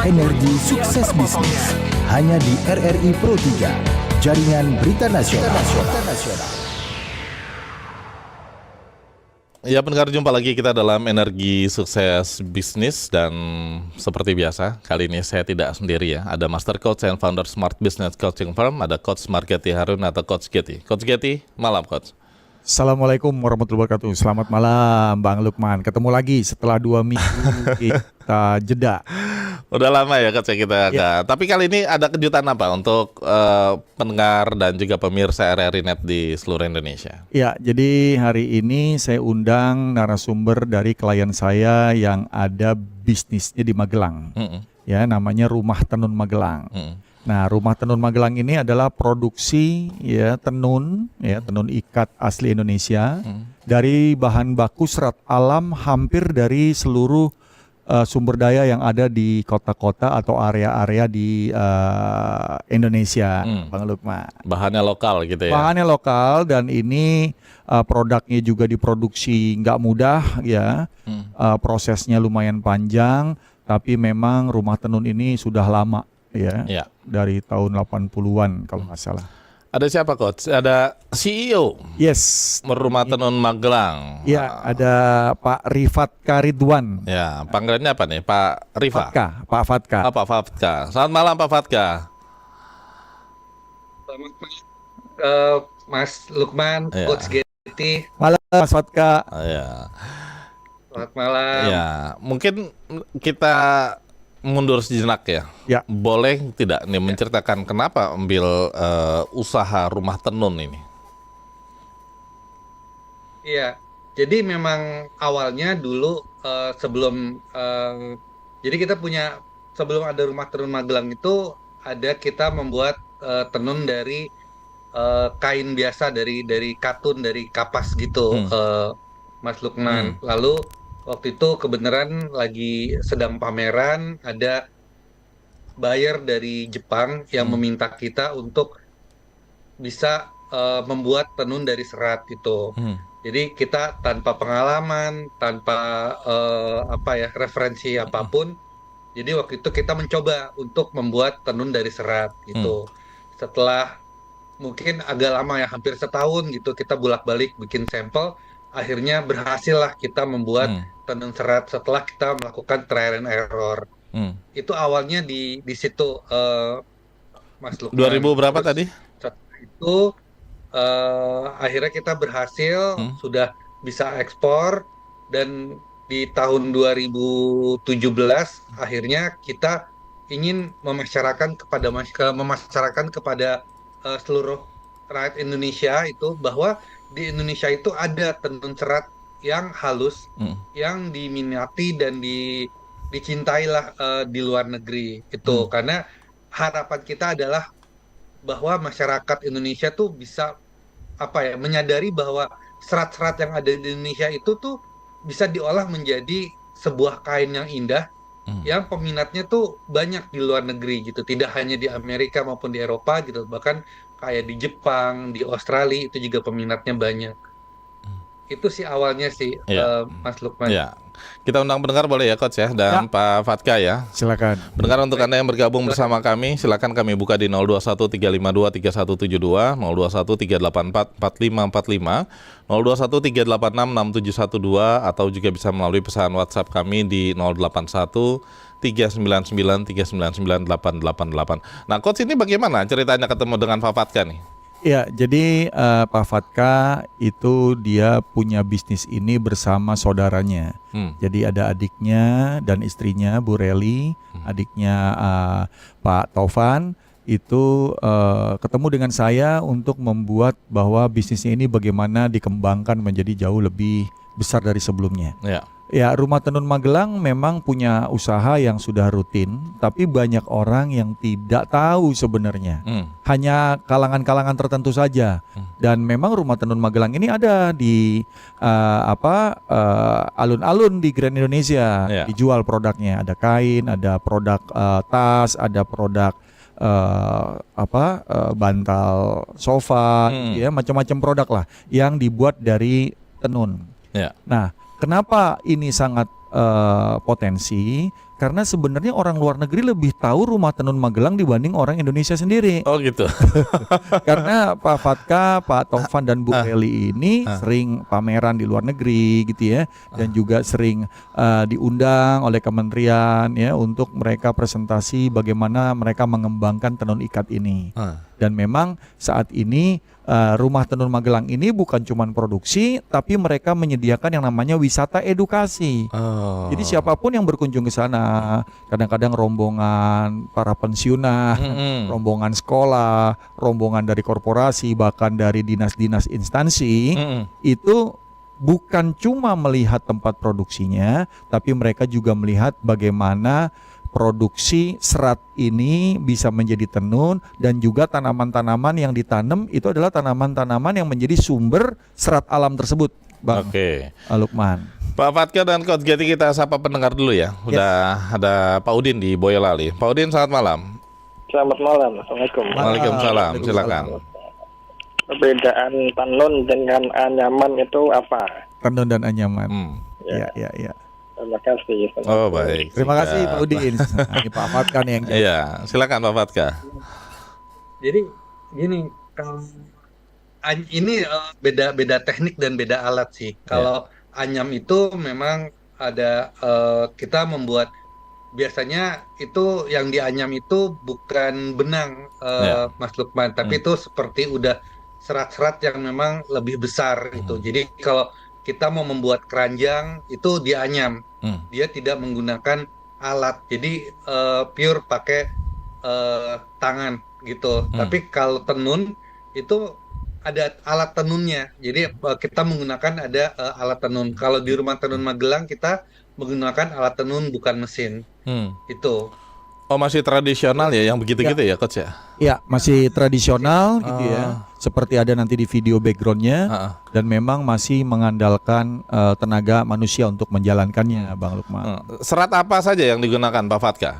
Energi Sukses Bisnis hanya di RRI Pro 3, Jaringan Berita Nasional. Ya, pendengar, jumpa lagi kita dalam Energi Sukses Bisnis, dan seperti biasa kali ini saya tidak sendiri ya. Ada Master Coach and Founder Smart Business Coaching Firm, ada Coach Margetti Harun atau Coach Getty. Coach Getty, malam Coach. Assalamualaikum warahmatullahi wabarakatuh. Selamat malam Bang Lukman. Ketemu lagi setelah 2 minggu kita jeda. Udah lama ya Coach kita. Ya. Tapi kali ini ada kejutan apa untuk pendengar dan juga pemirsa RRI Net di seluruh Indonesia? Ya, jadi hari ini saya undang narasumber dari klien saya yang ada bisnisnya di Magelang. Ya, namanya Rumah Tenun Magelang. Nah, Rumah Tenun Magelang ini adalah produksi ya tenun ikat asli Indonesia dari bahan baku serat alam hampir dari seluruh sumber daya yang ada di kota-kota atau area-area di Indonesia, Bang Lukman. Bahannya lokal gitu ya? Bahannya lokal, dan ini produknya juga diproduksi nggak mudah ya. Prosesnya lumayan panjang, tapi memang Rumah Tenun ini sudah lama ya. Dari tahun 80-an kalau nggak salah. Ada siapa Coach? Ada CEO Yes. Rumah Tenun Magelang. Ya, ada Pak Rifat Karidwan. Ya, panggilannya apa nih? Pak Rifa? Pak Fatka. Pak Fatka. Selamat malam Pak Fatka. Selamat Mas Lukman, Ya. Coach Getty. Malam Mas Fatka. Ya. Selamat malam. Ya, mungkin kita mundur sejenak ya. Ya. Boleh tidak nih menceritakan kenapa ambil usaha rumah tenun ini? Iya, jadi memang awalnya dulu jadi kita punya, sebelum ada Rumah Tenun Magelang itu kita membuat tenun dari kain biasa, dari katun, dari kapas gitu, Mas Lukman. Lalu waktu itu kebenaran lagi sedang pameran, ada buyer dari Jepang yang meminta kita untuk bisa membuat tenun dari serat itu. Jadi kita tanpa pengalaman, tanpa referensi apapun. Jadi waktu itu kita mencoba untuk membuat tenun dari serat gitu. Setelah mungkin agak lama ya, hampir setahun gitu, kita bolak-balik bikin sampel. Akhirnya berhasil lah kita membuat tenun serat setelah kita melakukan trial and error. Itu awalnya di situ, Mas Lukman. 2000 berapa tadi? Setelah itu akhirnya kita berhasil, sudah bisa ekspor, dan di tahun 2017 akhirnya kita ingin memasyarakatkan kepada seluruh rakyat Indonesia itu bahwa di Indonesia itu ada tenun serat yang halus, yang diminati dan dicintai lah di luar negeri itu. Karena harapan kita adalah bahwa masyarakat Indonesia tuh bisa menyadari bahwa serat-serat yang ada di Indonesia itu tuh bisa diolah menjadi sebuah kain yang indah, yang peminatnya tuh banyak di luar negeri gitu, tidak hanya di Amerika maupun di Eropa gitu, bahkan kayak di Jepang, di Australia itu juga peminatnya banyak. Itu sih awalnya sih, Mas Lukman. Ya. Kita undang pendengar boleh ya Coach ya, dan Pak Fatka ya. Silakan. Pendengar, untuk Anda yang bergabung bersama kami, silakan kami buka di 0213523172, 0213844545, 0213866712, atau juga bisa melalui pesan WhatsApp kami di 081399399888. Nah Coach, ini bagaimana ceritanya ketemu dengan Pak Fatka nih? Ya, jadi Pak Fatka itu dia punya bisnis ini bersama saudaranya. Jadi ada adiknya dan istrinya Bu Reli, adiknya Pak Taufan, itu ketemu dengan saya untuk membuat bahwa bisnisnya ini bagaimana dikembangkan menjadi jauh lebih besar dari sebelumnya. Ya, Rumah Tenun Magelang memang punya usaha yang sudah rutin, tapi banyak orang yang tidak tahu sebenarnya. Hanya kalangan-kalangan tertentu saja. Dan memang Rumah Tenun Magelang ini ada di alun-alun di Grand Indonesia. Dijual produknya, ada kain, ada produk tas, ada produk bantal sofa, ya macam-macam produk lah yang dibuat dari tenun. Nah, kenapa ini sangat potensi? Karena sebenarnya orang luar negeri lebih tahu Rumah Tenun Magelang dibanding orang Indonesia sendiri. Oh gitu. Karena Pak Fatka, Pak Taufan dan Bu Eli ini sering pameran di luar negeri gitu ya, dan juga sering diundang oleh kementerian ya untuk mereka presentasi bagaimana mereka mengembangkan tenun ikat ini. Dan memang saat ini Rumah Tenun Magelang ini bukan cuma produksi, tapi mereka menyediakan yang namanya wisata edukasi. Jadi siapapun yang berkunjung ke sana, kadang-kadang rombongan para pensiunan, rombongan sekolah, rombongan dari korporasi, bahkan dari dinas-dinas instansi, itu bukan cuma melihat tempat produksinya, tapi mereka juga melihat bagaimana produksi serat ini bisa menjadi tenun, dan juga tanaman-tanaman yang ditanam itu adalah tanaman-tanaman yang menjadi sumber serat alam tersebut, Bang. Oke. Lukman. Pak Fatka dan Coach Getty, kita sapa pendengar dulu ya. Udah ada Pak Udin di Boyolali. Pak Udin, selamat malam. Selamat malam. Assalamualaikum. Waalaikumsalam. Silakan. Perbedaan tenun dengan anyaman itu apa? Tenun dan anyaman. Ya. Terima kasih. Oh baik. Terima kasih Pak Udin. Ini Pak Fatka nih yang jawab. Iya, silakan Pak Fatka. Jadi gini, kalau ini beda teknik dan beda alat sih. Kalau anyam itu memang ada kita membuat, biasanya itu yang dianyam itu bukan benang, Mas Lukman, tapi itu seperti udah serat-serat yang memang lebih besar gitu. Jadi kalau kita mau membuat keranjang itu dianyam, dia tidak menggunakan alat, jadi pure pakai tangan gitu. Tapi kalau tenun itu ada alat tenunnya, jadi kita menggunakan ada alat tenun. Kalau di Rumah Tenun Magelang kita menggunakan alat tenun bukan mesin. Itu. Oh masih tradisional ya yang begitu-gitu ya Coach ya? Ya, masih tradisional gitu ya. Seperti ada nanti di video backgroundnya, dan memang masih mengandalkan tenaga manusia untuk menjalankannya, Bang Lukman. Serat apa saja yang digunakan Pak Fatka?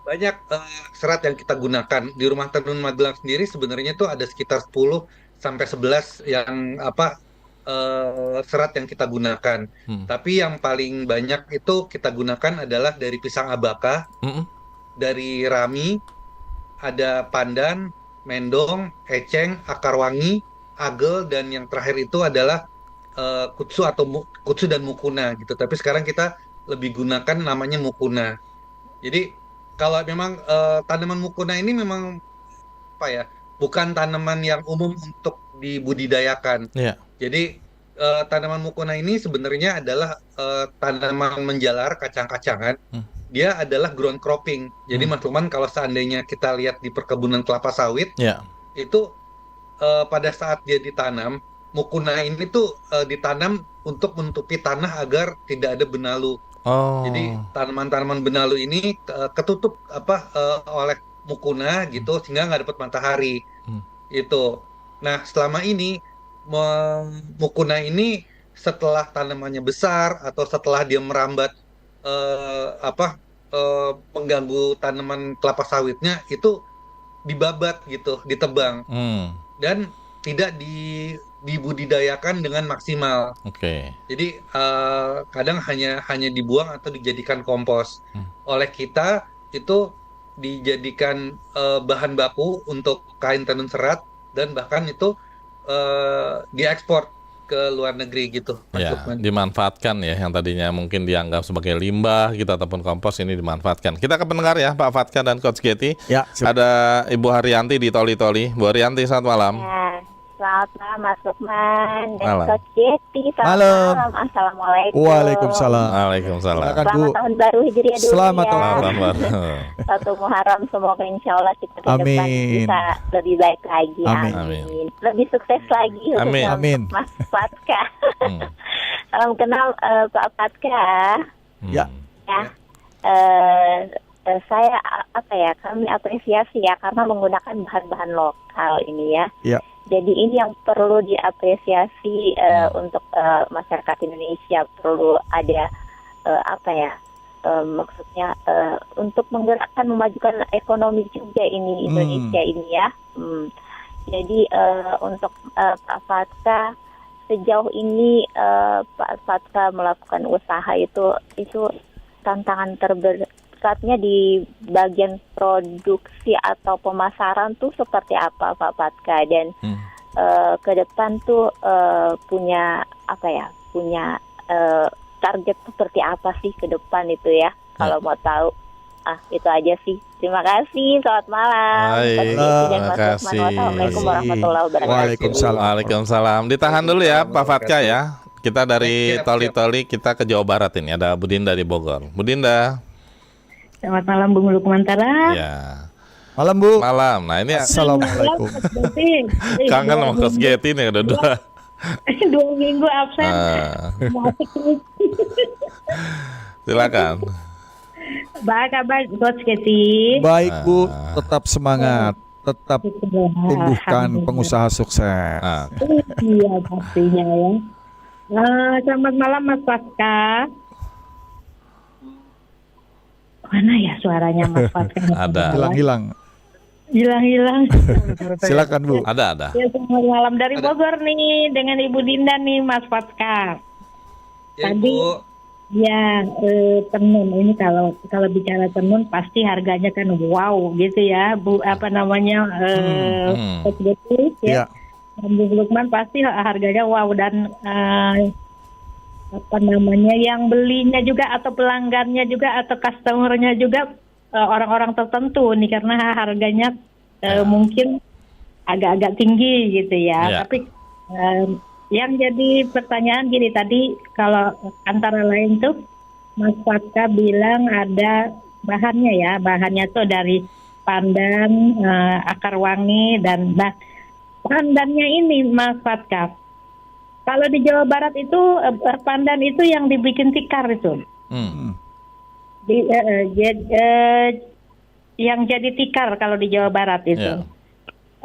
Banyak serat yang kita gunakan di Rumah Tenun Magelang sendiri, sebenarnya tuh ada sekitar 10 sampai 11 yang serat yang kita gunakan. Tapi yang paling banyak itu kita gunakan adalah dari pisang abaka, dari rami, ada pandan, mendong, eceng, akar wangi, agel, dan yang terakhir itu adalah kutsu kutsu dan mukuna gitu. Tapi sekarang kita lebih gunakan namanya mukuna. Jadi kalau memang tanaman mukuna ini memang apa ya, bukan tanaman yang umum untuk dibudidayakan. Jadi tanaman mukuna ini sebenarnya adalah tanaman menjalar kacang-kacangan. Dia adalah ground cropping. Jadi Mas Lukman, kalau seandainya kita lihat di perkebunan kelapa sawit, itu pada saat dia ditanam, mukuna ini tuh ditanam untuk menutupi tanah agar tidak ada benalu. Jadi tanaman-tanaman benalu ini ketutup oleh mukuna gitu, sehingga nggak dapat matahari. Itu. Nah, selama ini mukuna ini setelah tanamannya besar atau setelah dia merambat mengganggu tanaman kelapa sawitnya, itu dibabat gitu, ditebang, dan tidak dibudidayakan dengan maksimal. Jadi kadang hanya dibuang atau dijadikan kompos. Oleh kita itu dijadikan bahan baku untuk kain tenun serat, dan bahkan itu diekspor ke luar negeri gitu. Dimanfaatkan ya, yang tadinya mungkin dianggap sebagai limbah gitu ataupun kompos, ini dimanfaatkan. Kita ke pendengar ya, Pak Fatka dan Coach Getty. Ada Ibu Haryanti di Toli-Toli. Bu Haryanti, selamat malam. Selamat malam Mas Lukman dan Coach Getty. Malam. Assalamualaikum. Waalaikumsalam. Waalaikumsalam. Selamat tahun baru Hijriah dulu. Selamat tahun baru. Satu Muharram, semoga insya Allah kita ke depan bisa lebih baik lagi. Amin. Lebih sukses lagi. Amin. Mas Fatka. Salam kenal Pak Fatka. Saya kami apresiasi ya, karena menggunakan bahan-bahan lokal ini ya. Jadi ini yang perlu diapresiasi untuk masyarakat Indonesia. Perlu ada maksudnya untuk menggerakkan, memajukan ekonomi juga ini Indonesia ini ya. Jadi untuk Pak Fatka, sejauh ini Pak Fatka melakukan usaha itu tantangan terberatnya di bagian produksi atau pemasaran tuh seperti apa Pak Fatka, dan ke depan tuh punya target seperti apa sih ke depan itu ya, kalau mau tahu. Itu aja sih. Terima kasih. Selamat malam. Terima kasih. Assalamualaikum warahmatullahi wabarakatuh. Waalaikumsalam. Ditahan dulu ya Pak Fatka ya. Kita dari Toli-Toli kita ke Jawa Barat ini. Ada Bu Dinda di Bogor. Bu Dinda. Selamat malam Bung Lukmantara. Ya. Malam Bu. Malam. Nah ini Assalamualaikum. kangen sama Coach Getty nih udah 2 minggu absen. Silakan. Baik kabar Coach Getty. Baik Bu, tetap semangat, tetap tumbuhkan pengusaha sukses. Iya pastinya ya. Selamat malam Mas Fatka. Mana ya suaranya Mas Fatka? Ada. Hilang-hilang. Silakan Bu. Ada. Ya, selamat malam dari Bogor nih dengan Ibu Dinda nih Mas Fatka. Ya, Tadi Ibu. ya tenun ini kalau bicara tenun pasti harganya kan wow gitu ya Bu, apa namanya Coach Getty ya. Dan Bu Lukman pasti harganya wow, dan apa namanya yang belinya juga atau pelanggannya juga atau customernya juga orang-orang tertentu nih, karena harganya mungkin agak-agak tinggi gitu ya. Tapi yang jadi pertanyaan gini tadi, kalau antara lain tuh Mas Fatka bilang ada bahannya tuh dari pandan, akar wangi, dan pandannya ini Mas Fatka. Kalau di Jawa Barat itu pandan itu yang dibikin tikar itu. Yang jadi tikar kalau di Jawa Barat itu.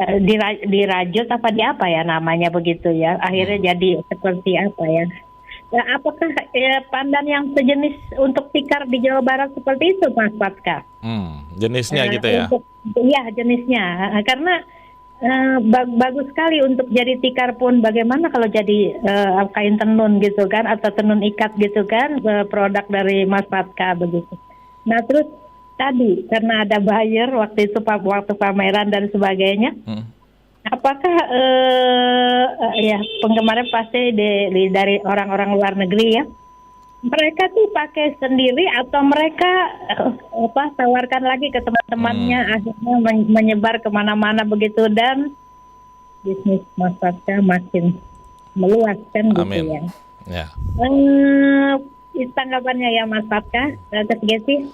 Dirajut apa di apa ya namanya begitu ya, akhirnya jadi seperti apa ya. Apakah pandan yang sejenis untuk tikar di Jawa Barat seperti itu Mas Fatka? Jenisnya gitu ya? Iya jenisnya, karena bagus sekali untuk jadi tikar pun. Bagaimana kalau jadi kain tenun gitu kan, atau tenun ikat gitu kan, produk dari Mas Fatka begitu. Nah terus tadi karena ada buyer waktu itu waktu pameran dan sebagainya, apakah ya penggemarnya pasti dari orang-orang luar negeri ya, mereka tuh pakai sendiri atau mereka tawarkan lagi ke teman-temannya, akhirnya menyebar kemana-mana begitu, dan bisnis Mas Fatka makin meluas kan gitu ya. Tanggapannya ya Mas Fatka, Coach Getty.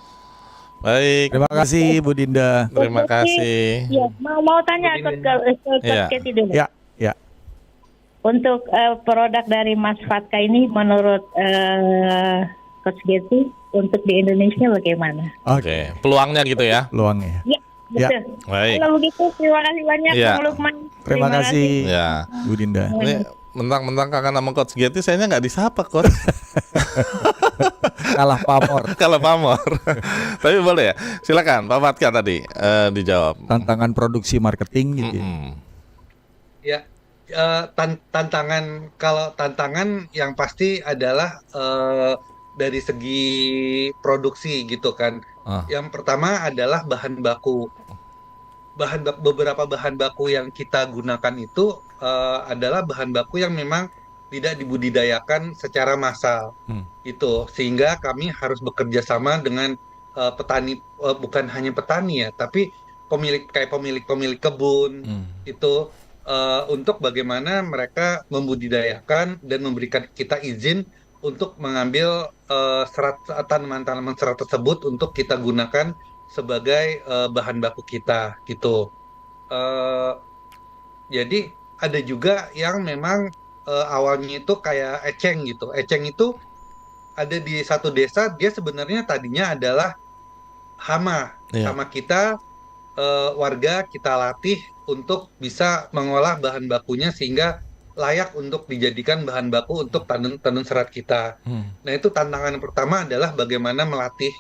Baik. Terima kasih Bu Dinda. Terima kasih. Ya, mau tanya ke Coach Getty dulu. Ya. Untuk produk dari Mas Fatka ini menurut Coach Getty untuk di Indonesia bagaimana? Oke. Peluangnya gitu ya? Peluangnya. Ya, betul. Baik. Kalau begitu terima kasih banyak Bung Lukman. Terima kasih Bu Dinda. Ini mentang-mentang kangen sama Coach Getty, sayanya nggak disapa Coach. Kalah pamor. Tapi boleh ya, silakan Pak Fatka tadi dijawab. Tantangan produksi marketing gitu. Ya, tantangan yang pasti adalah dari segi produksi gitu kan. Yang pertama adalah bahan baku. Beberapa bahan baku yang kita gunakan itu adalah bahan baku yang memang tidak dibudidayakan secara massal, itu sehingga kami harus bekerja sama dengan petani, bukan hanya petani ya, tapi pemilik kebun itu untuk bagaimana mereka membudidayakan dan memberikan kita izin untuk mengambil tanaman-tanaman serat tersebut untuk kita gunakan sebagai bahan baku kita gitu. Jadi ada juga yang memang awalnya itu kayak eceng gitu. Eceng itu ada di satu desa, dia sebenarnya tadinya adalah hama. Sama kita warga kita latih untuk bisa mengolah bahan bakunya sehingga layak untuk dijadikan bahan baku untuk tenun serat kita. Nah itu tantangan pertama adalah bagaimana melatih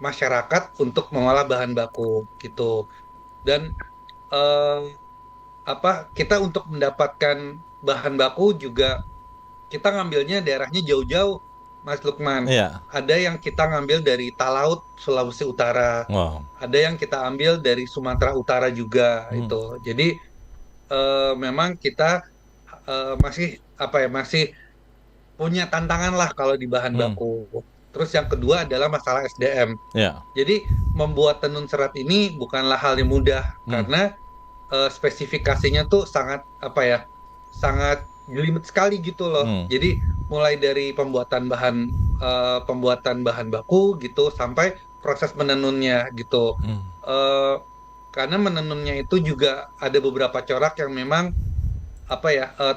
masyarakat untuk mengolah bahan baku gitu. Dan kita untuk mendapatkan bahan baku juga kita ngambilnya daerahnya jauh-jauh, Mas Lukman. Iya. Ada yang kita ngambil dari Talaut, Sulawesi Utara. Wow. Ada yang kita ambil dari Sumatera Utara juga itu. Jadi memang kita masih masih punya tantangan lah kalau di bahan baku. Terus yang kedua adalah masalah SDM. Yeah. Jadi membuat tenun serat ini bukanlah hal yang mudah karena spesifikasinya tuh sangat sangat jelimet sekali gitu loh. Jadi mulai dari pembuatan bahan baku gitu sampai proses menenunnya gitu. Karena menenunnya itu juga ada beberapa corak yang memang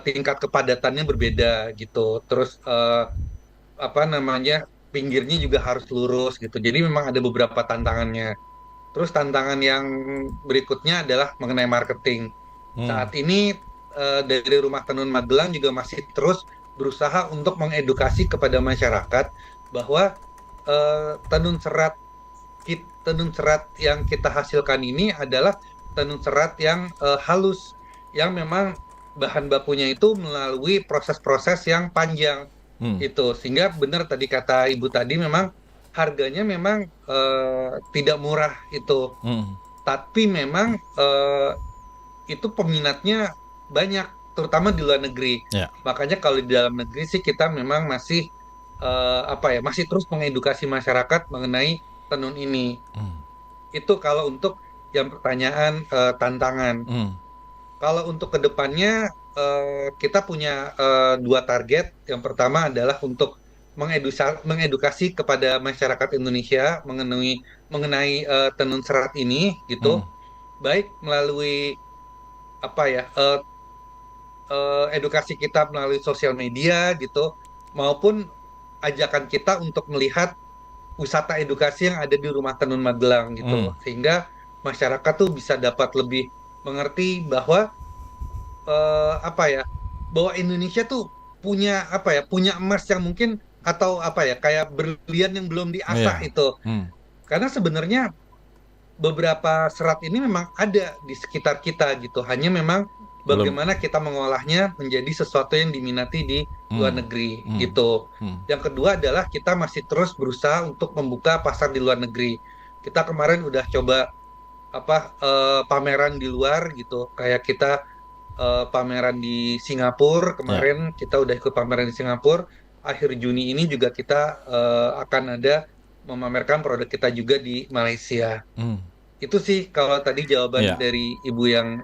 tingkat kepadatannya berbeda gitu. Terus pinggirnya juga harus lurus gitu. Jadi memang ada beberapa tantangannya. Terus tantangan yang berikutnya adalah mengenai marketing. Saat ini dari Rumah Tenun Magelang juga masih terus berusaha untuk mengedukasi kepada masyarakat bahwa tenun serat yang kita hasilkan ini adalah tenun serat yang halus, yang memang bahan bakunya itu melalui proses-proses yang panjang itu, sehingga benar tadi kata Ibu tadi memang harganya memang tidak murah itu, tapi memang itu peminatnya banyak, terutama di luar negeri. Makanya kalau di dalam negeri sih kita memang masih masih terus mengedukasi masyarakat mengenai tenun ini. Itu kalau untuk yang pertanyaan tantangan. Kalau untuk kedepannya kita punya 2 target. Yang pertama adalah untuk mengedukasi kepada masyarakat Indonesia mengenai tenun serat ini gitu, baik melalui edukasi kita melalui sosial media gitu, maupun ajakan kita untuk melihat wisata edukasi yang ada di Rumah Tenun Magelang gitu, sehingga masyarakat tuh bisa dapat lebih mengerti bahwa bahwa Indonesia tuh punya punya emas yang mungkin atau kayak berlian yang belum diasah itu. Karena sebenarnya beberapa serat ini memang ada di sekitar kita gitu, hanya memang bagaimana kita mengolahnya menjadi sesuatu yang diminati di luar negeri gitu. Yang kedua adalah kita masih terus berusaha untuk membuka pasar di luar negeri. Kita kemarin udah coba pameran di luar gitu, kayak kita pameran di Singapura kemarin. Kita udah ikut pameran di Singapura. Akhir Juni ini juga kita akan ada memamerkan produk kita juga di Malaysia. Itu sih kalau tadi jawaban dari Ibu yang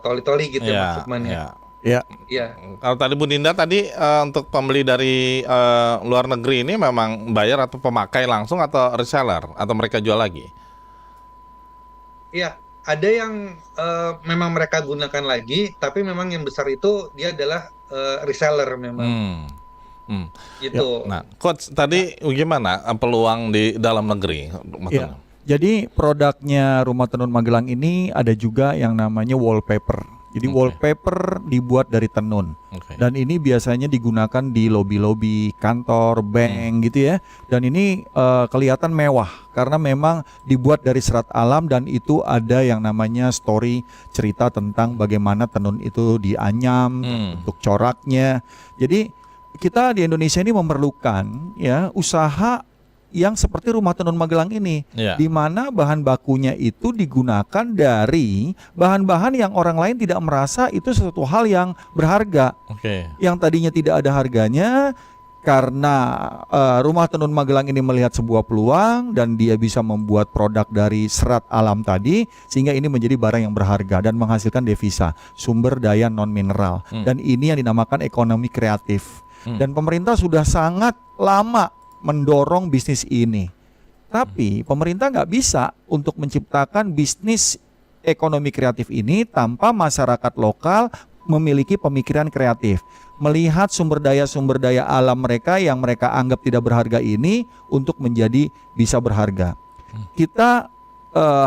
toli-toli gitu ya, Mas Lukman ya. Iya. Kalau tadi Bu Dinda tadi untuk pembeli dari luar negeri ini memang bayar atau pemakai langsung atau reseller atau mereka jual lagi? Iya, ada yang memang mereka gunakan lagi, tapi memang yang besar itu dia adalah reseller memang. Gitu. Nah, Coach tadi gimana peluang di dalam negeri? Jadi produknya Rumah Tenun Magelang ini ada juga yang namanya wallpaper. Jadi wallpaper dibuat dari tenun. Dan ini biasanya digunakan di lobi-lobi kantor, bank gitu ya. Dan ini kelihatan mewah karena memang dibuat dari serat alam dan itu ada yang namanya story, cerita tentang bagaimana tenun itu dianyam, untuk coraknya. Jadi kita di Indonesia ini memerlukan ya usaha yang seperti Rumah Tenun Magelang ini, di mana bahan bakunya itu digunakan dari bahan-bahan yang orang lain tidak merasa itu sesuatu hal yang berharga. Yang tadinya tidak ada harganya, karena Rumah Tenun Magelang ini melihat sebuah peluang dan dia bisa membuat produk dari serat alam tadi, sehingga ini menjadi barang yang berharga dan menghasilkan devisa, sumber daya non mineral. Dan ini yang dinamakan ekonomi kreatif. Dan pemerintah sudah sangat lama mendorong bisnis ini. Tapi pemerintah nggak bisa untuk menciptakan bisnis ekonomi kreatif ini tanpa masyarakat lokal memiliki pemikiran kreatif. Melihat sumber daya alam mereka yang mereka anggap tidak berharga ini untuk menjadi bisa berharga. Kita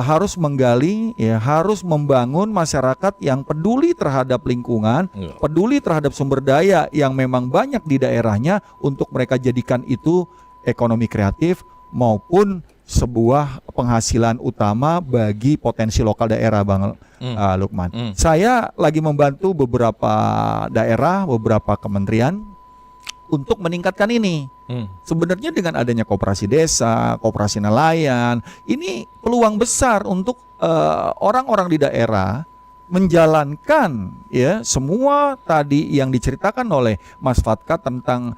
harus menggali, harus membangun masyarakat yang peduli terhadap lingkungan, peduli terhadap sumber daya yang memang banyak di daerahnya untuk mereka jadikan itu ekonomi kreatif maupun sebuah penghasilan utama bagi potensi lokal daerah, Bang Lukman. Saya lagi membantu beberapa daerah, beberapa kementerian untuk meningkatkan ini. Sebenarnya dengan adanya koperasi desa, koperasi nelayan, ini peluang besar untuk orang-orang di daerah menjalankan ya semua tadi yang diceritakan oleh Mas Fatka tentang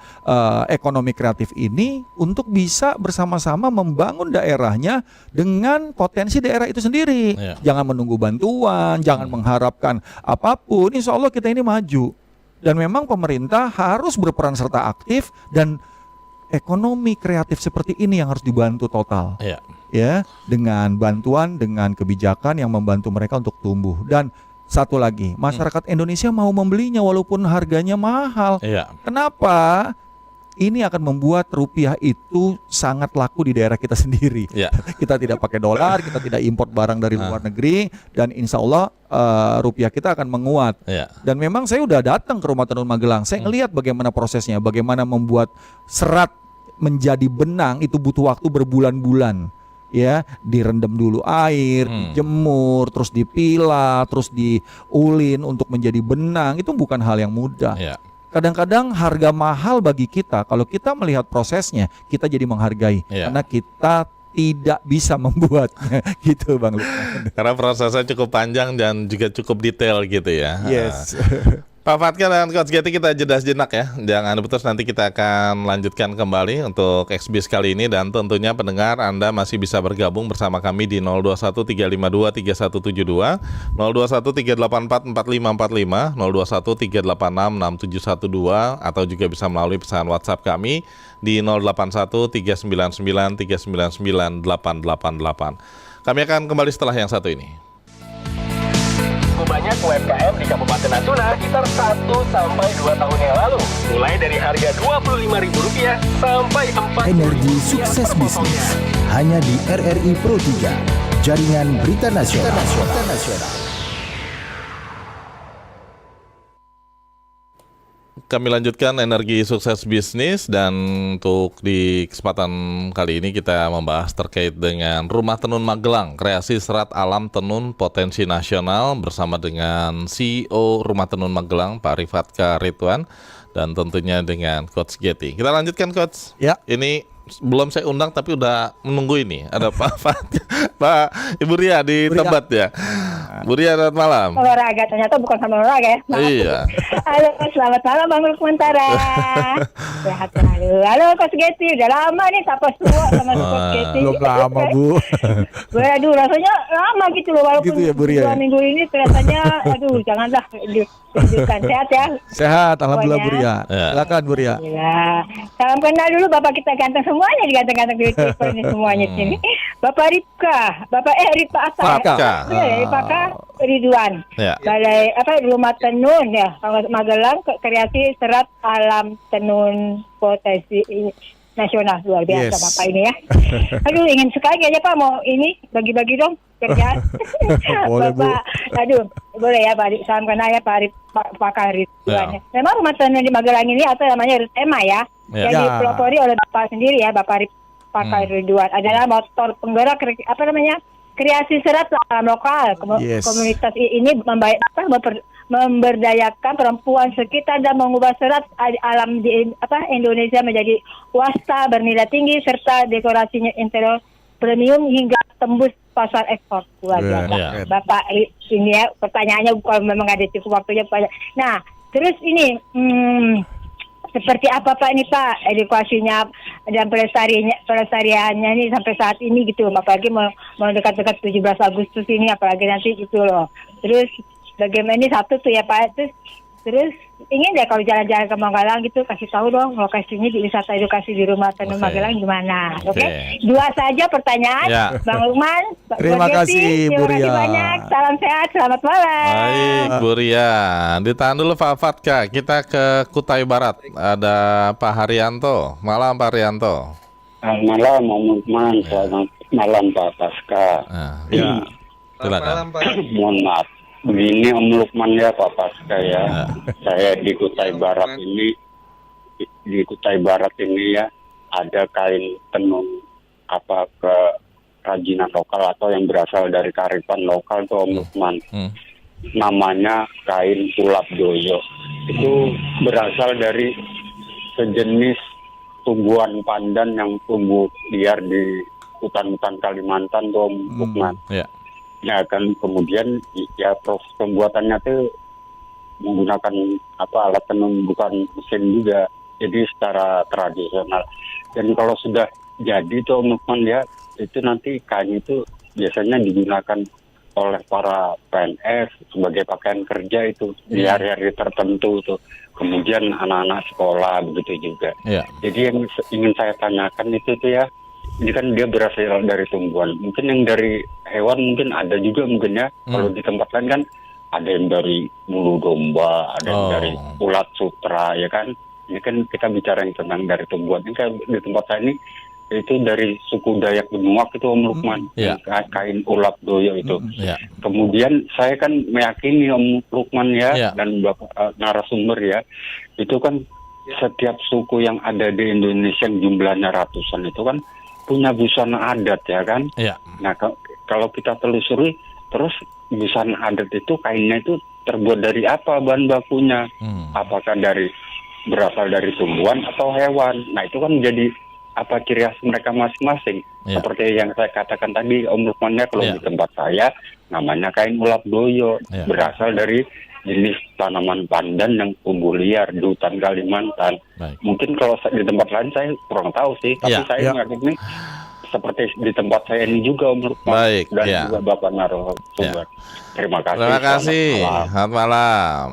ekonomi kreatif ini untuk bisa bersama-sama membangun daerahnya dengan potensi daerah itu sendiri. Jangan menunggu bantuan, jangan mengharapkan apapun. Insya Allah kita ini maju. Dan memang pemerintah harus berperan serta aktif, dan ekonomi kreatif seperti ini yang harus dibantu total. Ya, dengan bantuan, dengan kebijakan yang membantu mereka untuk tumbuh. Dan satu lagi, masyarakat Indonesia mau membelinya walaupun harganya mahal. Kenapa? Ini akan membuat rupiah itu sangat laku di daerah kita sendiri. Kita tidak pakai dolar, kita tidak import barang dari luar negeri, dan insya Allah rupiah kita akan menguat. Dan memang saya udah datang ke Rumah Tenun Magelang, saya ngelihat bagaimana prosesnya, bagaimana membuat serat menjadi benang itu butuh waktu berbulan-bulan. Ya, direndam dulu air, dijemur, terus dipilah, terus diulin untuk menjadi benang. Itu bukan hal yang mudah. Kadang-kadang harga mahal bagi kita, kalau kita melihat prosesnya, kita jadi menghargai karena kita tidak bisa membuatnya, gitu Bang Lukman. Karena prosesnya cukup panjang dan juga cukup detail gitu ya. Yes. Pak Fatka dan Coach Getty, kita jeda sejenak ya. Jangan putus, nanti kita akan lanjutkan kembali untuk XBIZ kali ini. Dan tentunya pendengar, Anda masih bisa bergabung bersama kami di 021-352-3172, 021-384-4545, 021-386-6712, atau juga bisa melalui pesan WhatsApp kami di 081-399-399-888. Kami akan kembali setelah yang satu ini. Banyak UMKM di Kabupaten Natuna sekitar 1-2 tahun yang lalu, mulai dari harga Rp25.000 sampai 4 Energi sukses bisnis hanya di RRI Pro 3, jaringan berita nasional. Kami lanjutkan energi sukses bisnis, dan untuk di kesempatan kali ini kita membahas terkait dengan Rumah Tenun Magelang, kreasi serat alam tenun potensi nasional, bersama dengan CEO Rumah Tenun Magelang, Pak Rifatka Ridwan, dan tentunya dengan Coach Getty. Kita lanjutkan, Coach. Ini belum saya undang tapi udah menunggu ini. Ada Pak Ibu Ria di Tebet ya. Bu Ria, selamat malam. Olahraga, ternyata bukan sama olahraga ya. Maaf. Iya. Halo, selamat malam Bang Lukman Tara. Sehat selalu. Halo Coach Getty, udah lama nih sapa semua sama Coach Getty. Belum lama Bu. Aduh, rasanya lama gitu loh, walaupun gitu ya, Bu Ria, 2 minggu ini kelihatannya, aduh janganlah ditunjukkan. Sehat ya? Sehat, alhamdulillah Bu Ria. Silakan Bu Ria. Salam kenal dulu Bapak kita ganteng semuanya, diganteng-ganteng di Twitter ini semuanya sini. Bapak Ripka, Ripka Ridwan, Balai Rumah Tenun ya, Magelang, kreasi serat alam tenun potensi nasional, luar biasa Bapak ini ya. Aduh, ingin sekali aja Pak mau ini bagi-bagi dong kerjaan. Boleh Bu. Aduh, boleh ya Pak, salam kenal ya Pak Ridwan. Memang Rumah Tenun di Magelang ini atau namanya Rutema ya, yang dipelopori oleh Bapak sendiri ya, Bapak Ridwan, adalah motor penggerak kreasi serat alam lokal. Komunitas ini memberdayakan perempuan sekitar dan mengubah serat alam di Indonesia menjadi wasta bernilai tinggi serta dekorasinya interior premium hingga tembus pasar ekspor. Luar biasa. Bapak ini ya, pertanyaannya kalau memang ada cukup waktunya. Nah, terus ini seperti apa Pak ini Pak edukasinya dan pelestariannya ini sampai saat ini gitu, apalagi mau dekat-dekat 17 Agustus ini, apalagi nanti gitu loh. Terus bagaimana ini satu tuh ya Pak, terus ingin deh kalau jalan-jalan ke Magelang gitu kasih tahu dong lokasinya di wisata edukasi di Rumah Tenun Magelang gimana. Oke? 2 saja pertanyaan Bang Lukman. Terima kasih Bu Ria. Terima kasih banyak. Salam sehat, selamat malam. Baik Bu Ria, ditahan dulu Pak Fatka. Kita ke Kutai Barat, ada Pak Haryanto. Malam Pak Haryanto. Malam Om Lukman, selamat malam Pak Fatka. Selamat malam Pak. Mohon maaf. Begini Om Lukman ya Pak Fatka ya. Saya di Kutai Barat ini, ya ada kain tenun kerajinan lokal atau yang berasal dari kearifan lokal tuh Om Lukman. Namanya kain ulap doyo. Itu berasal dari sejenis tumbuhan pandan yang tumbuh liar di hutan-hutan Kalimantan tuh Om Lukman. Ya kan, kemudian ya proses pembuatannya tuh menggunakan alat tenun, bukan mesin juga, jadi secara tradisional. Dan kalau sudah jadi tuh Om Lukman ya, itu nanti kain itu biasanya digunakan oleh para PNS sebagai pakaian kerja itu di hari-hari tertentu tuh. Kemudian anak-anak sekolah begitu juga. Jadi yang ingin saya tanyakan itu tuh ya, ini kan dia berasal dari tumbuhan. Mungkin yang dari hewan mungkin ada juga mungkin ya. Kalau di tempat lain kan ada yang dari bulu domba, ada yang dari ulat sutra ya kan. Ini kan kita bicara yang tentang dari tumbuhan. Ini kayak di tempat saya ini itu dari suku Dayak Benuak itu Om Lukman. Kain ulap doyo itu. Kemudian saya kan meyakini Om Lukman ya dan Bapak narasumber ya, itu kan setiap suku yang ada di Indonesia yang jumlahnya ratusan itu kan punya busana adat ya kan. Nah kalau kita telusuri terus busana adat itu kainnya itu terbuat dari apa bahan bakunya? Apakah berasal dari tumbuhan atau hewan? Nah itu kan menjadi apa ciri khas mereka masing-masing. Seperti yang saya katakan tadi Om Lukman ya, kalau di tempat saya namanya kain ulap doyo, berasal dari jenis tanaman pandan yang tumbuh liar di hutan Kalimantan. Mungkin kalau di tempat lain saya kurang tahu sih, tapi saya meyakini seperti di tempat saya ini juga Om Lukman dan juga Bapak narasumber. Terima kasih. Terima kasih. Selamat malam.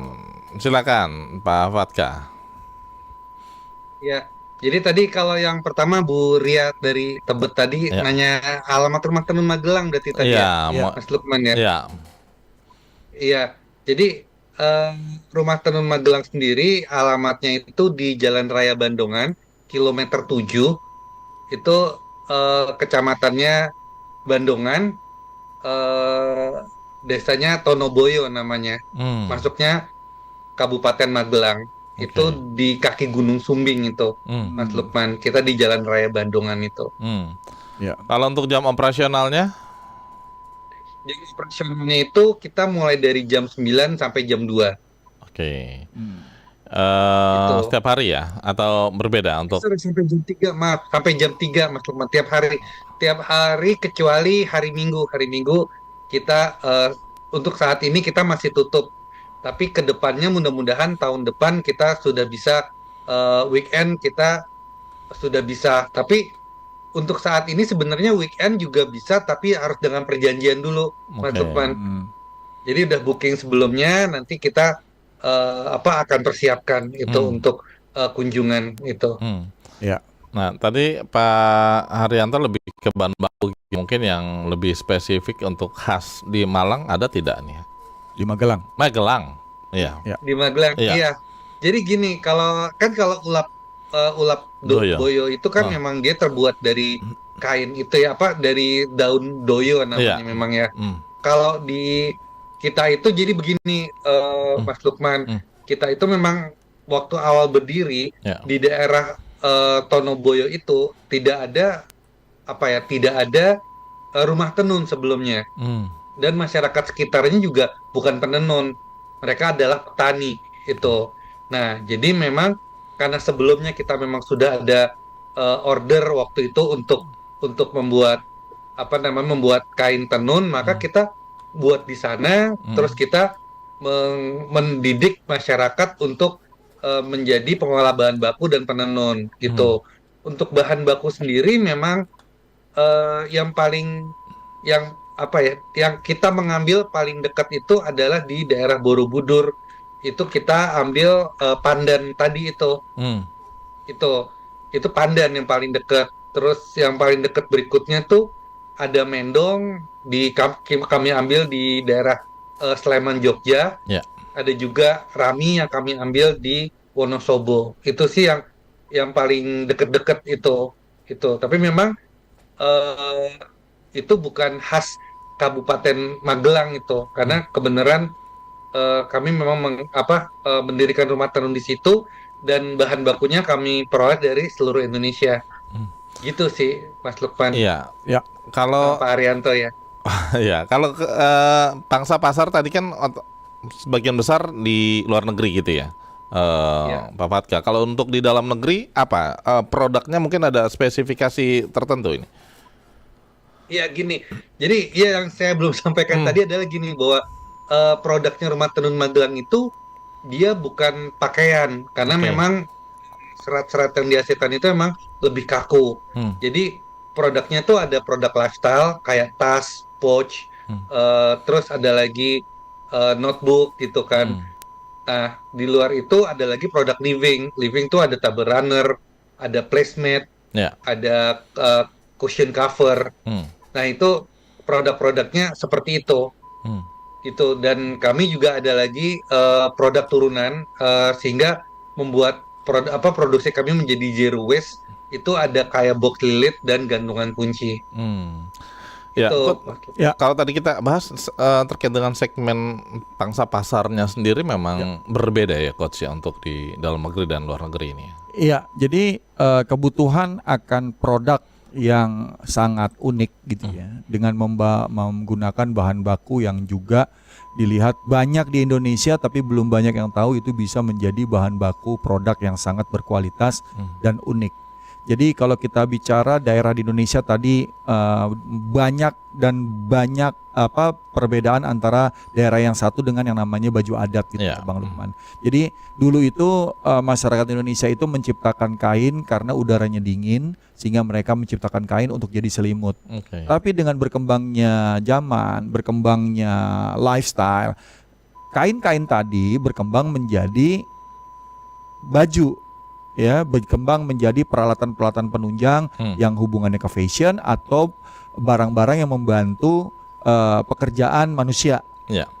Silakan Pak Fatka. Ya, jadi tadi kalau yang pertama Bu Ria dari Tebet tadi nanya alamat rumah tenun Magelang berarti tadi Mas Lukman ya. Iya. Jadi rumah tenun Magelang sendiri alamatnya itu di Jalan Raya Bandongan, kilometer 7. Itu kecamatannya Bandongan, desanya Tonoboyo namanya. Masuknya Kabupaten Magelang. Itu di kaki Gunung Sumbing itu, Mas Lukman. Kita di Jalan Raya Bandungan itu. Kalau untuk jam operasionalnya? Jam operasionalnya itu kita mulai dari jam 9 sampai jam 2. Setiap hari ya? Atau berbeda untuk? Sampai jam 3, maaf. Sampai jam 3, Mas Lukman. Tiap hari kecuali hari Minggu. Hari Minggu kita, untuk saat ini kita masih tutup. Tapi kedepannya mudah-mudahan tahun depan kita sudah bisa weekend kita sudah bisa. Tapi untuk saat ini sebenarnya weekend juga bisa, tapi harus dengan perjanjian dulu, Mas Lukman. Jadi udah booking sebelumnya, nanti kita akan persiapkan itu untuk kunjungan itu. Nah, tadi Pak Haryanto lebih ke bahan baku, mungkin yang lebih spesifik untuk khas di Malang ada tidak nih? Di Magelang. Di Magelang, iya. Jadi gini, kalau ulap doyo itu kan memang dia terbuat dari kain itu ya, dari daun doyo namanya memang ya. Kalau di kita itu jadi begini, Mas Lukman, kita itu memang waktu awal berdiri di daerah Tonoboyo itu tidak ada rumah tenun sebelumnya. Dan masyarakat sekitarnya juga bukan penenun, mereka adalah petani itu. Nah, jadi memang karena sebelumnya kita memang sudah ada order waktu itu untuk membuat membuat kain tenun, maka kita buat di sana, terus kita mendidik masyarakat untuk menjadi pengolah bahan baku dan penenun gitu. Untuk bahan baku sendiri memang yang kita mengambil paling dekat itu adalah di daerah Borobudur. Itu kita ambil pandan tadi itu. Itu pandan yang paling dekat. Terus yang paling dekat berikutnya tuh ada mendong, kami ambil di daerah Sleman, Jogja. Ada juga rami yang kami ambil di Wonosobo. Itu sih yang paling dekat-dekat itu. Tapi memang itu bukan khas Kabupaten Magelang itu, karena kebenaran kami memang mendirikan rumah tenun di situ dan bahan bakunya kami peroleh dari seluruh Indonesia. Gitu sih, Mas Lukman. Kalau Pak Arianto ya. ya, kalau pangsa pasar tadi kan sebagian besar di luar negeri gitu ya. Pak Fatka, kalau untuk di dalam negeri apa produknya mungkin ada spesifikasi tertentu ini? Ya gini, jadi ya yang saya belum sampaikan tadi adalah gini bahwa produknya Rumah Tenun Magelang itu dia bukan pakaian karena memang serat-serat yang dihasilkan itu memang lebih kaku. Jadi produknya tuh ada produk lifestyle kayak tas, pouch, terus ada lagi notebook gitu kan. Nah di luar itu ada lagi produk living. Living tuh ada table runner, ada placemat, ada cushion cover. Nah itu produk-produknya seperti itu. Gitu. Dan kami juga ada lagi produk turunan sehingga membuat produksi kami menjadi zero waste. Itu ada kayak box lilit dan gantungan kunci. Ya, kalau tadi kita bahas terkait dengan segmen pangsa pasarnya sendiri memang berbeda ya Coach ya untuk di dalam negeri dan luar negeri ini. Iya, jadi kebutuhan akan produk yang sangat unik gitu ya, dengan menggunakan bahan baku yang juga dilihat banyak di Indonesia tapi belum banyak yang tahu itu bisa menjadi bahan baku produk yang sangat berkualitas dan unik. Jadi kalau kita bicara daerah di Indonesia tadi banyak perbedaan antara daerah yang satu dengan yang namanya baju adat gitu, Bang Lukman. Jadi dulu itu masyarakat Indonesia itu menciptakan kain karena udaranya dingin sehingga mereka menciptakan kain untuk jadi selimut. Tapi dengan berkembangnya zaman, berkembangnya lifestyle, kain-kain tadi berkembang menjadi baju. Ya, berkembang menjadi peralatan-peralatan penunjang yang hubungannya ke fashion atau barang-barang yang membantu pekerjaan manusia.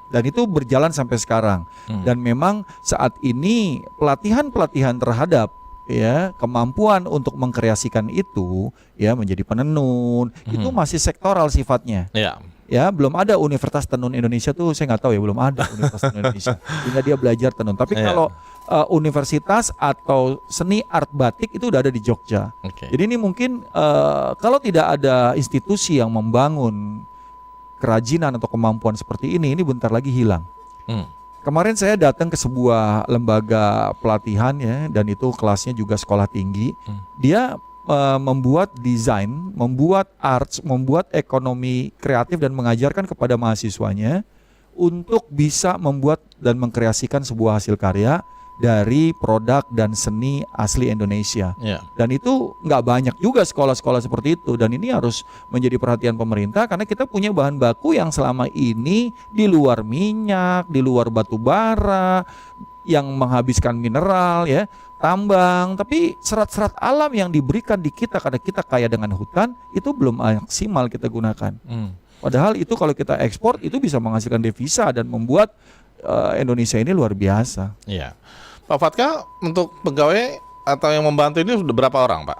Dan itu berjalan sampai sekarang. Dan memang saat ini pelatihan terhadap kemampuan untuk mengkreasikan itu menjadi penenun itu masih sektoral sifatnya. Ya, belum ada Universitas Tenun Indonesia tuh, saya nggak tahu ya, belum ada Universitas Tenun Indonesia sehingga dia belajar tenun. Tapi kalau universitas atau seni art batik itu udah ada di Jogja. Jadi ini mungkin kalau tidak ada institusi yang membangun kerajinan atau kemampuan seperti ini bentar lagi hilang. Kemarin saya datang ke sebuah lembaga pelatihan ya, dan itu kelasnya juga sekolah tinggi. Dia membuat desain, membuat arts, membuat ekonomi kreatif dan mengajarkan kepada mahasiswanya untuk bisa membuat dan mengkreasikan sebuah hasil karya dari produk dan seni asli Indonesia. Dan itu nggak banyak juga sekolah-sekolah seperti itu, dan ini harus menjadi perhatian pemerintah karena kita punya bahan baku yang selama ini di luar minyak, di luar batu bara yang menghabiskan mineral tambang, tapi serat-serat alam yang diberikan di kita karena kita kaya dengan hutan itu belum maksimal kita gunakan. Padahal itu kalau kita ekspor itu bisa menghasilkan devisa dan membuat Indonesia ini luar biasa. Pak Fatka, untuk pegawai atau yang membantu ini sudah berapa orang Pak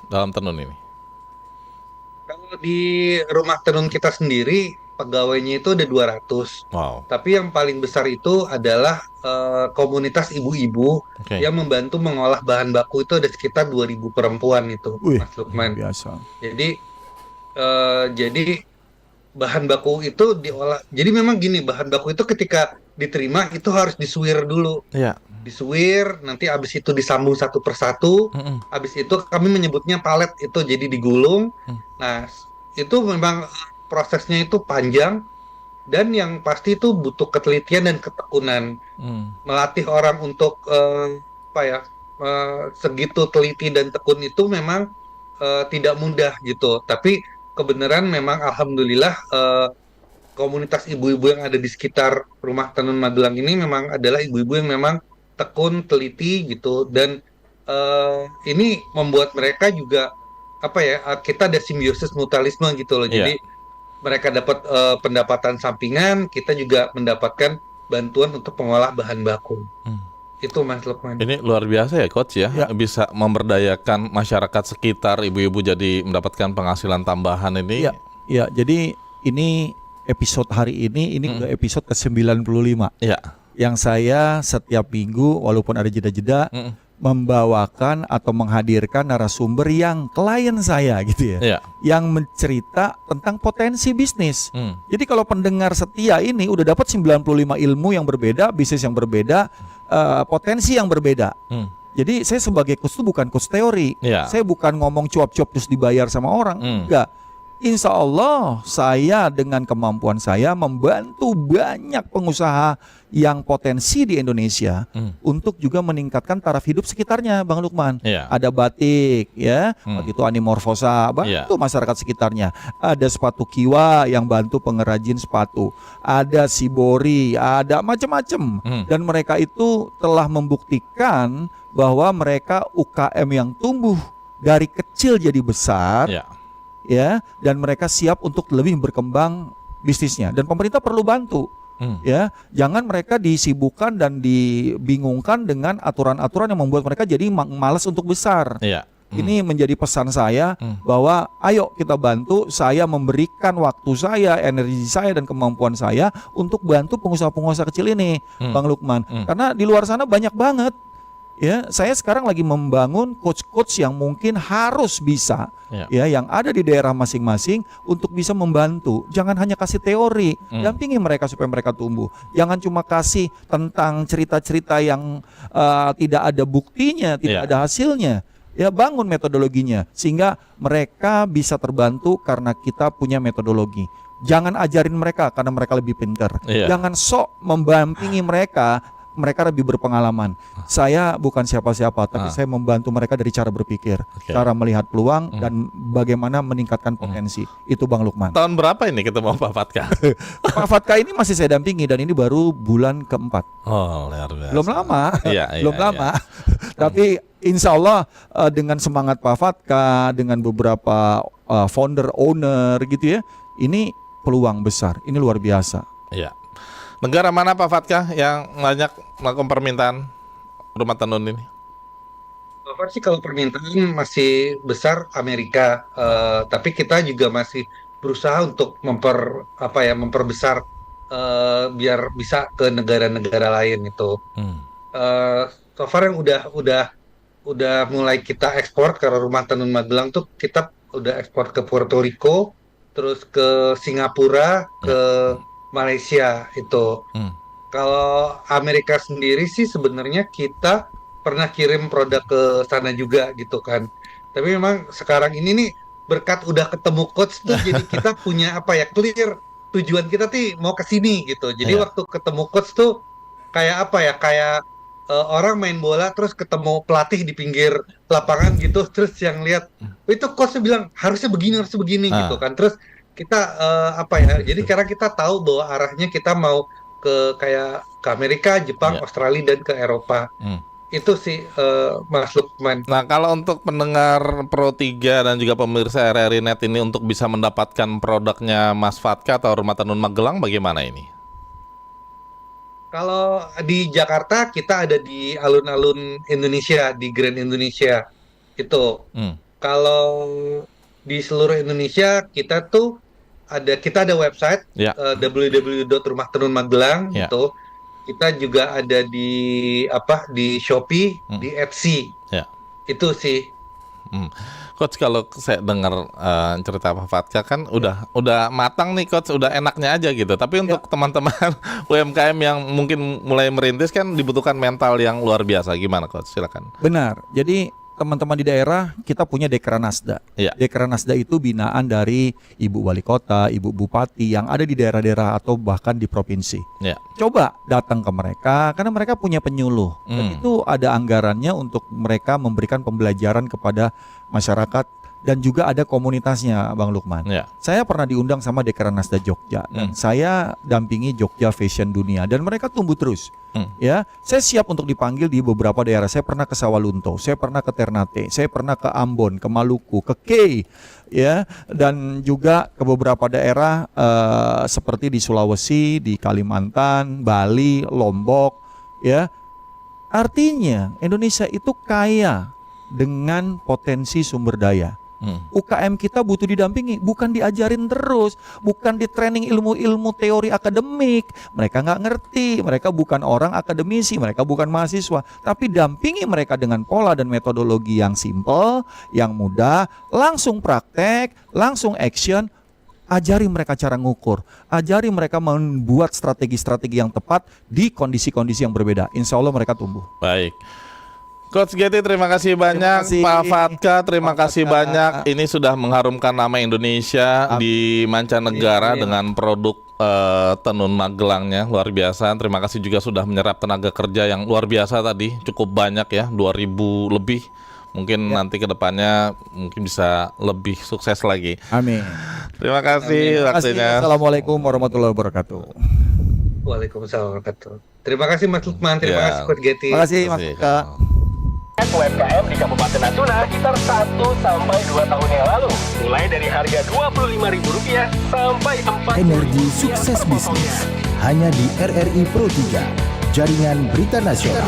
dalam tenun ini? Kalau di rumah tenun kita sendiri pegawainya itu ada 200. Tapi yang paling besar itu adalah komunitas ibu-ibu yang membantu mengolah bahan baku itu ada sekitar 2.000 perempuan itu, Mas Lukman. Biasa. Jadi bahan baku itu diolah. Jadi memang gini, bahan baku itu ketika diterima itu harus disuir dulu. Disuir, nanti habis itu disambung satu persatu. Habis itu kami menyebutnya palet, itu jadi digulung. Nah, itu memang prosesnya itu panjang dan yang pasti itu butuh ketelitian dan ketekunan. Melatih orang untuk segitu teliti dan tekun itu memang tidak mudah gitu. Tapi kebenaran memang alhamdulillah komunitas ibu-ibu yang ada di sekitar Rumah Tenun Magelang ini memang adalah ibu-ibu yang memang tekun, teliti gitu, dan ini membuat mereka juga kita ada simbiosis mutualisme gitu loh. Jadi mereka dapat pendapatan sampingan, kita juga mendapatkan bantuan untuk pengolah bahan baku. Itu Mas Lukman. Ini luar biasa ya Coach ya, bisa memberdayakan masyarakat sekitar, ibu-ibu jadi mendapatkan penghasilan tambahan ini. Jadi ini episode hari ini udah episode ke-95. Yang saya setiap minggu walaupun ada jeda-jeda membawakan atau menghadirkan narasumber yang klien saya gitu ya, yang mencerita tentang potensi bisnis. Jadi kalau pendengar setia ini udah dapat 95 ilmu yang berbeda, bisnis yang berbeda, potensi yang berbeda. Jadi saya sebagai coach itu bukan coach teori, saya bukan ngomong cuap-cuap terus dibayar sama orang, enggak. Insya Allah saya dengan kemampuan saya membantu banyak pengusaha yang potensi di Indonesia untuk juga meningkatkan taraf hidup sekitarnya, Bang Lukman. Ada batik, ya, waktu itu Animorfosa, bantu masyarakat sekitarnya. Ada sepatu Kiwa yang bantu pengrajin sepatu. Ada Shibori, ada macam-macam. Dan mereka itu telah membuktikan bahwa mereka UKM yang tumbuh dari kecil jadi besar. Ya, dan mereka siap untuk lebih berkembang bisnisnya, dan pemerintah perlu bantu. Ya, jangan mereka disibukkan dan dibingungkan dengan aturan-aturan yang membuat mereka jadi malas untuk besar. Ini menjadi pesan saya bahwa ayo kita bantu, saya memberikan waktu saya, energi saya dan kemampuan saya untuk bantu pengusaha-pengusaha kecil ini, Bang Lukman. Karena di luar sana banyak banget. Ya, saya sekarang lagi membangun coach-coach yang mungkin harus bisa, ya, yang ada di daerah masing-masing untuk bisa membantu. Jangan hanya kasih teori, dampingi mereka supaya mereka tumbuh. Jangan cuma kasih tentang cerita-cerita yang tidak ada buktinya, tidak ada hasilnya. Ya, bangun metodologinya sehingga mereka bisa terbantu karena kita punya metodologi. Jangan ajarin mereka karena mereka lebih pintar. Jangan sok membampingi mereka lebih berpengalaman. Saya bukan siapa-siapa, tapi saya membantu mereka dari cara berpikir, cara melihat peluang dan bagaimana meningkatkan potensi. Itu Bang Lukman. Tahun berapa ini ketemu Pak Fatka? Pak Fatka ini masih saya dampingi dan ini baru bulan keempat. Oh, luar biasa. Belum lama, belum lama. Tapi insya Allah dengan semangat Pak Fatka, dengan beberapa founder, owner gitu ya, ini peluang besar. Ini luar biasa. Iya. Negara mana Pak Fatka yang banyak melakukan permintaan rumah tenun ini? Sih kalau permintaan masih besar Amerika, tapi kita juga masih berusaha untuk memperbesar biar bisa ke negara-negara lain itu. So far yang udah mulai kita ekspor ke rumah tenun Magelang tuh, kita udah ekspor ke Puerto Rico, terus ke Singapura, ke Malaysia itu. Kalau Amerika sendiri sih sebenarnya kita pernah kirim produk ke sana juga gitu kan. Tapi memang sekarang ini nih berkat udah ketemu coach tuh jadi kita punya clear tujuan kita tuh mau ke sini gitu. Jadi waktu ketemu coach tuh kayak orang main bola terus ketemu pelatih di pinggir lapangan gitu, terus yang lihat itu coachnya bilang harusnya begini gitu kan. Terus kita jadi karena kita tahu bahwa arahnya kita mau ke Amerika, Jepang, Australia dan ke Eropa. Itu sih Mas Lukman. Nah, kalau untuk pendengar Pro 3 dan juga pemirsa RRI Net ini untuk bisa mendapatkan produknya Mas Fatka atau Rumah Tenun Magelang bagaimana ini? Kalau di Jakarta kita ada di alun-alun Indonesia, di Grand Indonesia itu. Kalau di seluruh Indonesia kita ada website www.rumahtenunmagelang gitu. Kita juga ada di Shopee, di Etsy. Itu sih. Coach, kalau saya dengar cerita Pak Fatka kan udah matang nih Coach, udah enaknya aja gitu. Tapi untuk teman-teman UMKM yang mungkin mulai merintis kan dibutuhkan mental yang luar biasa. Gimana Coach? Silakan. Benar. Jadi teman-teman di daerah kita punya Dekranasda. Dekranasda itu binaan dari Ibu Wali Kota, Ibu Bupati yang ada di daerah-daerah atau bahkan di provinsi. Coba datang ke mereka karena mereka punya penyuluh. Dan itu ada anggarannya untuk mereka memberikan pembelajaran kepada masyarakat dan juga ada komunitasnya Bang Lukman. Saya pernah diundang sama Dekranasda Jogja dan saya dampingi Jogja Fashion Dunia dan mereka tumbuh terus. Ya, saya siap untuk dipanggil di beberapa daerah. Saya pernah ke Sawalunto, saya pernah ke Ternate, saya pernah ke Ambon, ke Maluku, ke Kei, ya, dan juga ke beberapa daerah seperti di Sulawesi, di Kalimantan, Bali, Lombok, ya. Artinya Indonesia itu kaya dengan potensi sumber daya. UKM kita butuh didampingi, bukan diajarin terus, bukan di training ilmu-ilmu teori akademik. Mereka nggak ngerti, mereka bukan orang akademisi, mereka bukan mahasiswa, tapi dampingi mereka dengan pola dan metodologi yang simple, yang mudah, langsung praktek, langsung action. Ajari mereka cara ngukur, ajari mereka membuat strategi-strategi yang tepat di kondisi-kondisi yang berbeda. Insya Allah mereka tumbuh. Baik. Coach Getty, terima kasih banyak. Pak Fatka, terima kasih banyak. Ini sudah mengharumkan nama Indonesia di mancanegara dengan produk tenun Magelangnya, luar biasa. Terima kasih juga sudah menyerap tenaga kerja yang luar biasa tadi, cukup banyak ya, 2.000 lebih. Mungkin nanti ke depannya mungkin bisa lebih sukses lagi. Amin. Terima kasih waktunya. Assalamualaikum warahmatullahi wabarakatuh. Waalaikumsalam warahmatullahi wabarakatuh. Terima kasih Mas Lukman, terima kasih Coach Getty. Terima kasih Mas Luka. UMKM di Kabupaten Natuna sekitar 1 sampai 2 tahun yang lalu. Mulai dari harga Rp25.000 sampai Rp4.000. Energi sukses bisnis hanya di RRI Pro 3, jaringan berita nasional.